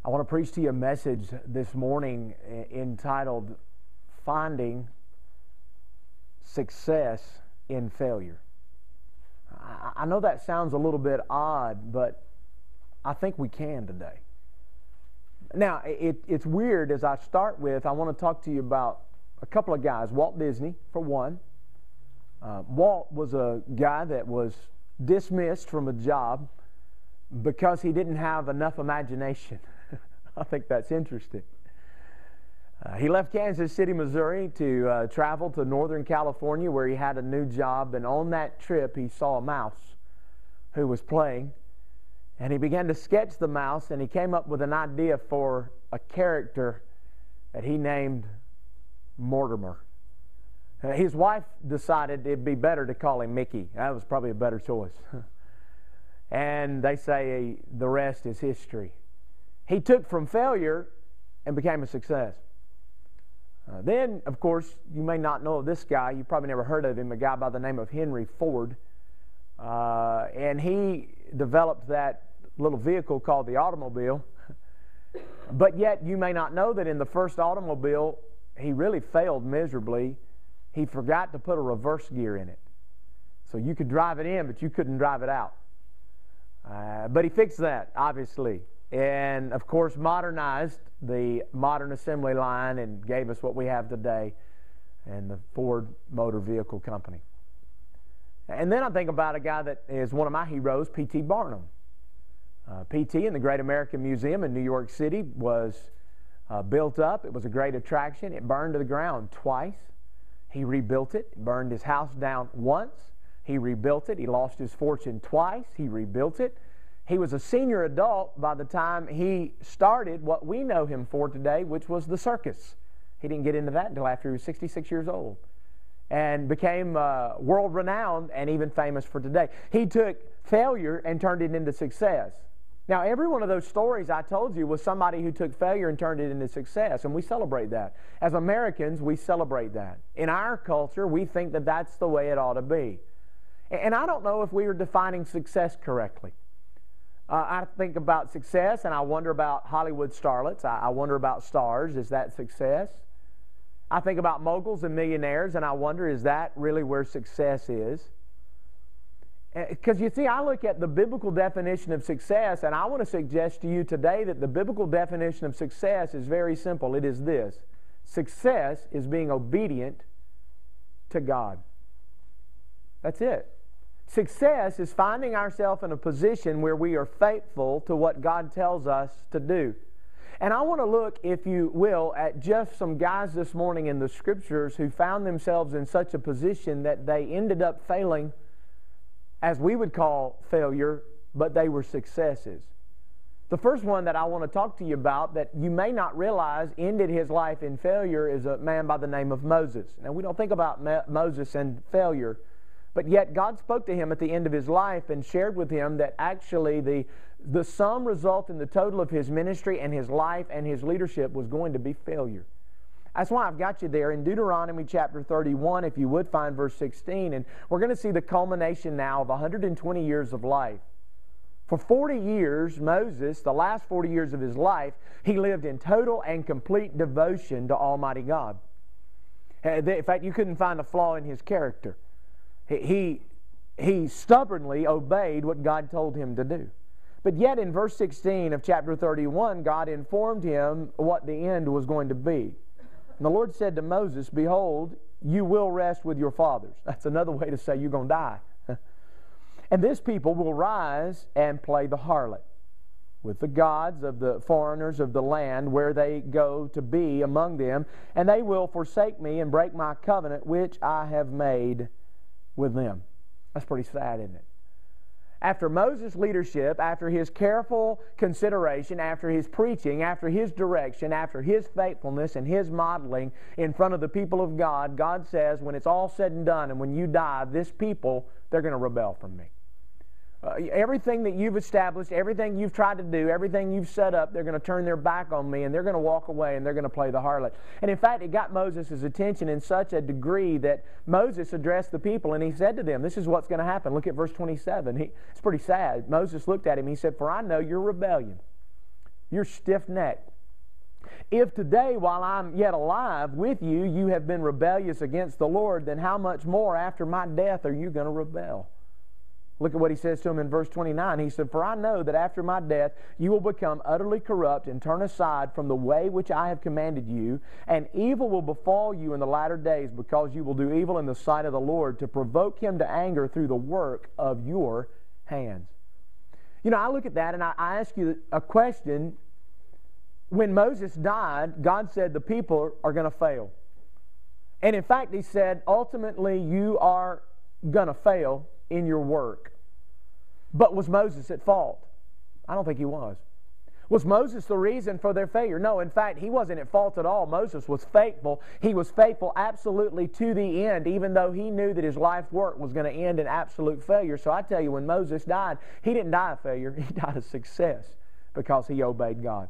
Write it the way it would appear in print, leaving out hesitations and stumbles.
I want to preach to you a message this morning entitled Finding Success in Failure. I know that sounds a little bit odd, but I think we can today. Now, it's weird as I start with, I want to talk to you about a couple of guys. Walt Disney, for one. Walt was a guy that was dismissed from a job because he didn't have enough imagination. I think that's interesting. He left Kansas City, Missouri to travel to Northern California where he had a new job, and on that trip he saw a mouse who was playing, and he began to sketch the mouse, and he came up with an idea for a character that he named Mortimer. His wife decided it'd be better to call him Mickey. That was probably a better choice. And they say the rest is history. He took from failure and became a success. Then, of course, you may not know of this guy. You probably never heard of him, a guy by the name of Henry Ford. And he developed that little vehicle called the automobile. But yet, you may not know that in the first automobile, he really failed miserably. He forgot to put a reverse gear in it. So you could drive it in, but you couldn't drive it out. But he fixed that, obviously. And, of course, modernized the modern assembly line and gave us what we have today and the Ford Motor Vehicle Company. And then I think about a guy that is one of my heroes, P.T. Barnum. P.T. in the Great American Museum in New York City was built up. It was a great attraction. It burned to the ground twice. He rebuilt it. Burned his house down once. He rebuilt it. He lost his fortune twice. He rebuilt it. He was a senior adult by the time he started what we know him for today, which was the circus. He didn't get into that until after he was 66 years old and became world-renowned and even famous for today. He took failure and turned it into success. Now, every one of those stories I told you was somebody who took failure and turned it into success, and we celebrate that. As Americans, we celebrate that. In our culture, we think that that's the way it ought to be. And I don't know if we are defining success correctly. I think about success, and I wonder about Hollywood starlets. I wonder about stars. Is that success? I think about moguls and millionaires, and I wonder, is that really where success is? Because you see, I look at the biblical definition of success, and I want to suggest to you today that the biblical definition of success is very simple. It is this: success is being obedient to God. That's it. Success is finding ourselves in a position where we are faithful to what God tells us to do. And I want to look, if you will, at just some guys this morning in the Scriptures who found themselves in such a position that they ended up failing, as we would call failure, but they were successes. The first one that I want to talk to you about that you may not realize ended his life in failure is a man by the name of Moses. Now, we don't think about Moses and failure, but yet God spoke to him at the end of his life and shared with him that actually the sum result in the total of his ministry and his life and his leadership was going to be failure. That's why I've got you there in Deuteronomy chapter 31, if you would find verse 16. And we're going to see the culmination now of 120 years of life. For 40 years, Moses, the last 40 years of his life, he lived in total and complete devotion to Almighty God. In fact, you couldn't find a flaw in his character. He stubbornly obeyed what God told him to do. But yet in verse 16 of chapter 31, God informed him what the end was going to be. And the Lord said to Moses, "Behold, you will rest with your fathers." That's another way to say you're going to die. "And this people will rise and play the harlot with the gods of the foreigners of the land where they go to be among them, and they will forsake me and break my covenant which I have made with them." That's pretty sad, isn't it? After Moses' leadership, after his careful consideration, after his preaching, after his direction, after his faithfulness and his modeling in front of the people of God, God says, when it's all said and done and when you die, this people, they're going to rebel from me. Everything that you've established, everything you've tried to do, everything you've set up, they're going to turn their back on me and they're going to walk away and they're going to play the harlot. And in fact, it got Moses' attention in such a degree that Moses addressed the people and he said to them, this is what's going to happen. Look at verse 27. It's pretty sad. Moses looked at him and he said, "For I know your rebellion You're stiff-necked. If today, while I'm yet alive with you, you have been rebellious against the Lord, then how much more after my death are you going to rebel? Look at what he says to him in verse 29. He said, "For I know that after my death you will become utterly corrupt and turn aside from the way which I have commanded you, and evil will befall you in the latter days, because you will do evil in the sight of the Lord, to provoke Him to anger through the work of your hands." You know, I look at that and I ask you a question. When Moses died, God said the people are going to fail. And in fact, He said, ultimately, you are going to fail in your work. But was Moses at fault? I don't think he was. Was Moses the reason for their failure? No, in fact, he wasn't at fault at all. Moses was faithful. He was faithful absolutely to the end, even though he knew that his life work was going to end in absolute failure. So I tell you, when Moses died, he didn't die of failure. He died of success because he obeyed God.